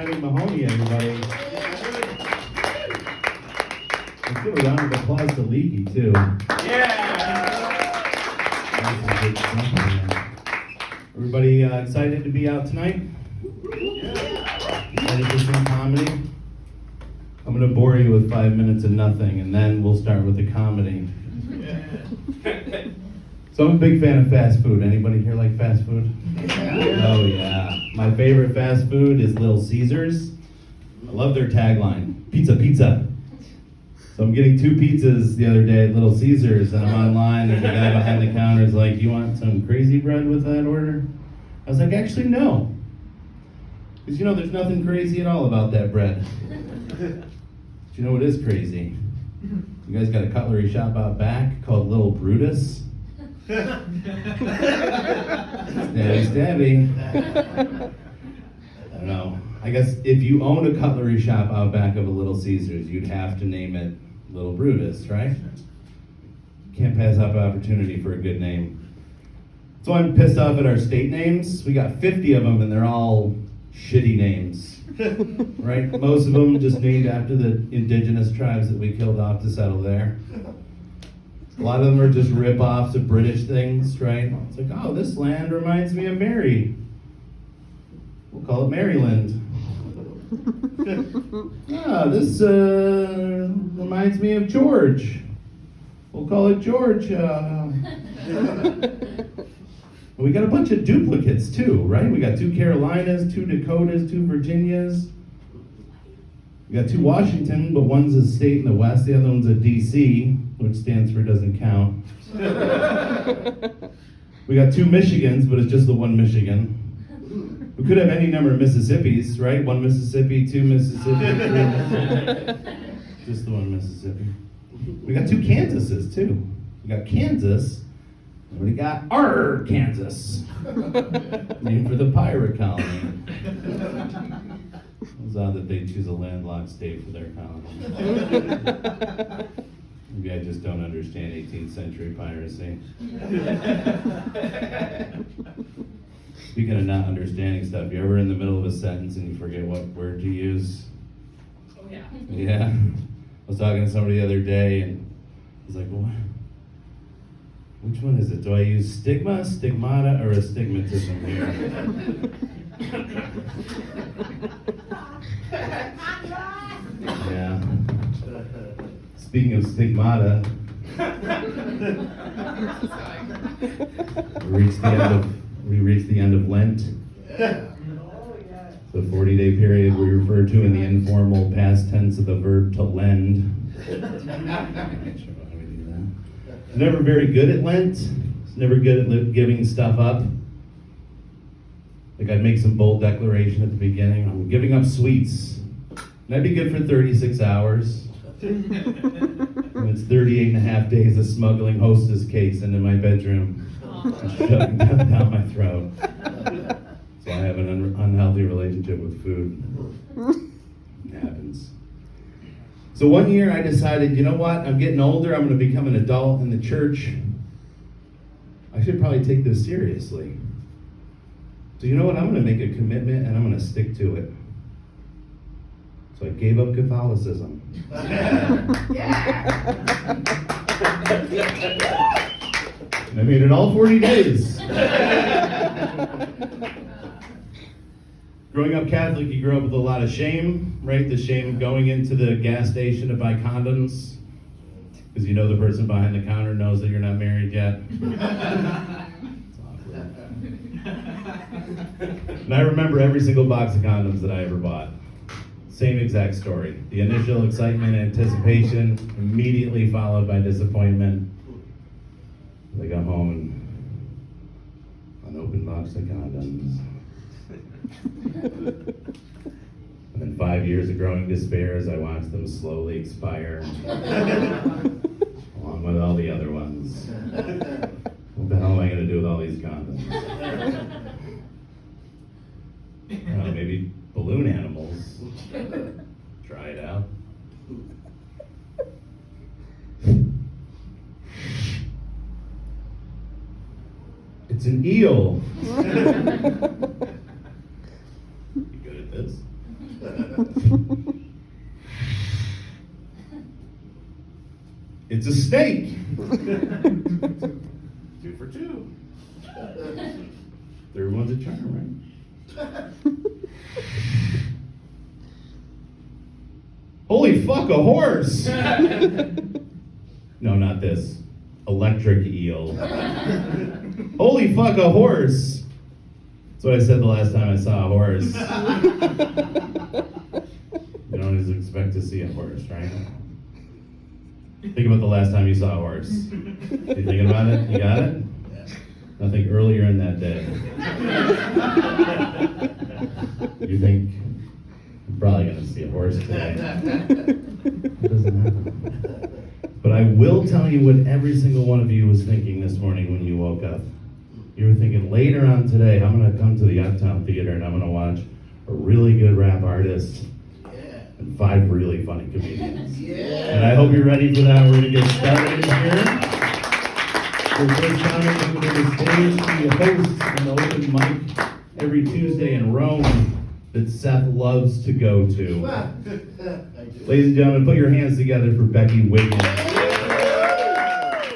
Jenny Mahoney, everybody. Let's give a round of applause to Leaky, too. Everybody excited to be out tonight? Ready for some comedy? I'm going to bore you with 5 minutes of nothing, and then we'll start with the comedy. So I'm a big fan of fast food. Anybody here like fast food? Oh yeah. My favorite fast food is Little Caesars. I love their tagline, pizza, pizza. So I'm getting 2 pizzas the other day at Little Caesars, and I'm online, and the guy behind the counter is like, you want some crazy bread with that order? I was like, actually, no. Because you know, there's nothing crazy at all about that bread. But you know what is crazy? You guys got a cutlery shop out back called Little Brutus. Stabby. I don't know. I guess if you own a cutlery shop out back of a Little Caesars, you'd have to name it Little Brutus, right? Can't pass up an opportunity for a good name. So I'm pissed off at our state names. We got 50 of them and they're all shitty names, right? Most of them just named after the indigenous tribes that we killed off to settle there. A lot of them are just rip-offs of British things, right? It's like, oh, this land reminds me of Mary. We'll call it Maryland. This reminds me of George. We'll call it George. We got a bunch of duplicates too, right? We got 2 Carolinas, 2 Dakotas, 2 Virginias. We got 2 Washington, but one's a state in the West, the other one's a DC, which stands for doesn't count. We got 2 Michigans, but it's just the one Michigan. We could have any number of Mississippis, right? 1 Mississippi, 2 Mississippi, 3 Mississippi. Just the one Mississippi. We got 2 Kansases too. We got Kansas, and we got Kansas, named for the pirate colony. It was odd that they choose a landlocked state for their colony. Maybe I just don't understand 18th century piracy. Speaking of not understanding stuff, you ever in the middle of a sentence and you forget what word to use? Oh yeah. Yeah. I was talking to somebody the other day and I was like, well, which one is it? Do I use stigma, stigmata, or astigmatism here? Yeah. Speaking of stigmata, we reached the end of Lent. The 40-day period we refer to in the informal past tense of the verb to lend. Never very good at Lent. Never good at giving stuff up. Like I'd make some bold declaration at the beginning. I'm giving up sweets. And I'd be good for 36 hours. And it's 38 and a half days of smuggling Hostess cakes into my bedroom and shoving them down my throat. So I have an unhealthy relationship with food. It happens. So one year I decided, you know what? I'm getting older. I'm going to become an adult in the church. I should probably take this seriously. So you know what? I'm going to make a commitment and I'm going to stick to it. So I gave up Catholicism. And I made it all 40 days. Growing up Catholic, you grow up with a lot of shame, right? The shame of going into the gas station to buy condoms because you know the person behind the counter knows that you're not married yet. It's awkward. And I remember every single box of condoms that I ever bought. Same exact story. The initial excitement, anticipation, immediately followed by disappointment. I got home and unopened box of condoms. And then 5 years of growing despair as I watched them slowly expire, along with all the other ones. What the hell am I going to do with all these condoms? I don't know, maybe balloon animals. Try it out. It's an eel. You good at this? It's a snake. 2 for 2. Third one's a charm, right? Holy fuck, a horse! No, not this. Electric eel. Holy fuck, a horse! That's what I said the last time I saw a horse. You don't always expect to see a horse, right? Think about the last time you saw a horse. You thinking about it? You got it? Nothing earlier in that day. You think I'm probably going to see a horse today. It doesn't happen. But I will tell you what every single one of you was thinking this morning when you woke up. You were thinking, later on today, I'm going to come to the Uptown Theater and I'm going to watch a really good rap artist and 5 really funny comedians. And I hope you're ready for that. We're going to get started here. For the first time, I'm going to stage the host an open mic every Tuesday in Rome that Seth loves to go to. Ladies and gentlemen, put your hands together for Becky Wiggins.